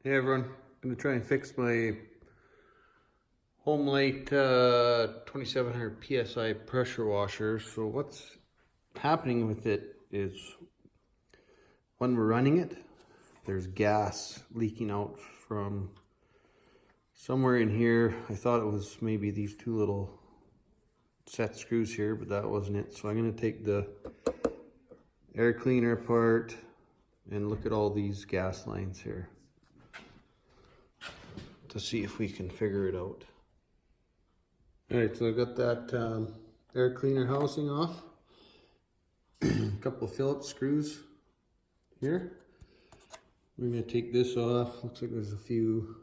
Hey everyone, I'm going to try and fix my Homelite 2700 PSI pressure washer. So what's happening with it is when we're running it, there's gas leaking out from somewhere in here. I thought it was maybe these two little set screws here, but that wasn't it. So I'm going to take the air cleaner apart and look at all these gas lines here to see if we can figure it out. Alright, so I got that air cleaner housing off. A couple of Phillips screws here. We're going to take this off. Looks like there's a few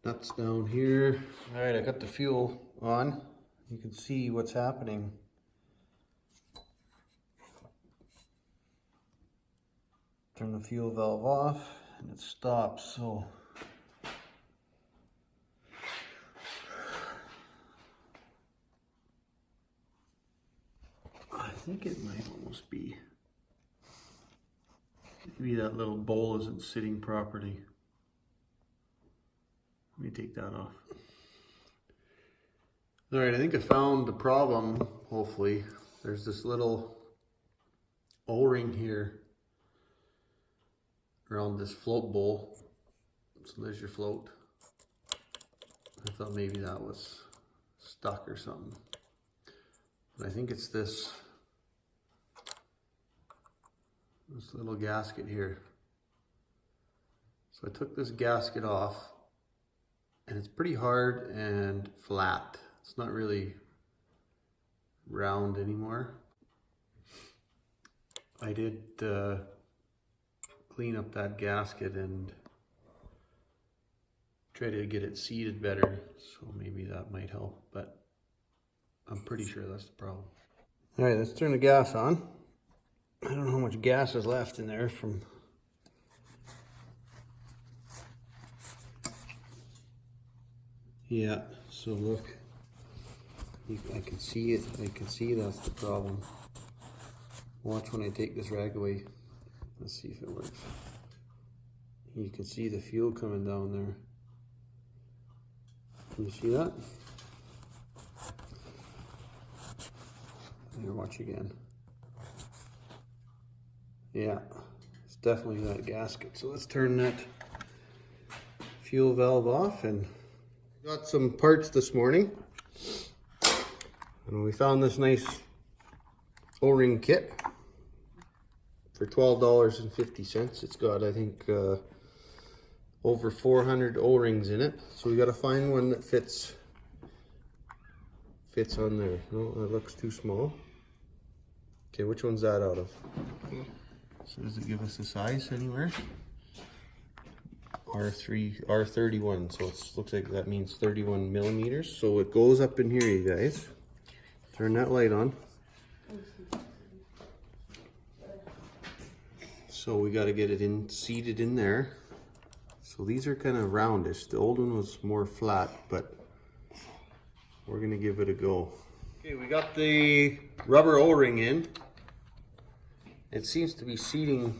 nuts down here. Alright, I got the fuel on. You can see what's happening. Turn the fuel valve off and it stops. So I think it might almost be, maybe that little bowl isn't sitting properly. Let me take that off. All right, I think I found the problem, hopefully. There's this little O-ring here around this float bowl. So there's your float. I thought maybe that was stuck or something. But I think it's this little gasket here. So I took this gasket off and it's pretty hard and flat. It's not really round anymore. I did clean up that gasket and try to get it seated better, so maybe that might help, but I'm pretty sure that's the problem. All right, let's turn the gas on. I don't know how much gas is left in there from... Yeah, so look, I can see it. I can see that's the problem. Watch when I take this rag away. Let's see if it works. You can see the fuel coming down there. Can you see that? Here, watch again. Yeah, it's definitely that gasket. So let's turn that fuel valve off. And got some parts this morning. And we found this nice O-ring kit for $12.50. It's got, I think, over 400 O-rings in it. So we got to find one that fits on there. No, that looks too small. Okay, which one's that out of? So does it give us a size anywhere? R31, so it looks like that means 31 millimeters. So it goes up in here, you guys. Turn that light on. So we got to get it seated in there. So these are kind of roundish. The old one was more flat, but we're gonna give it a go. Okay, we got the rubber O-ring in. It seems to be sitting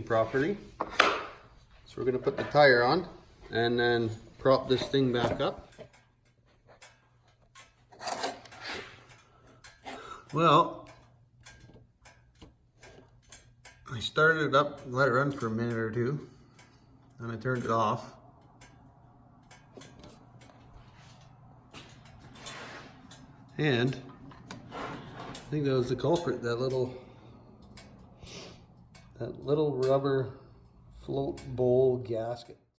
properly. So we're gonna put the tire on and then prop this thing back up. Well, I started it up, let it run for a minute or two, and I turned it off. And I think that was the culprit, that little rubber float bowl gasket.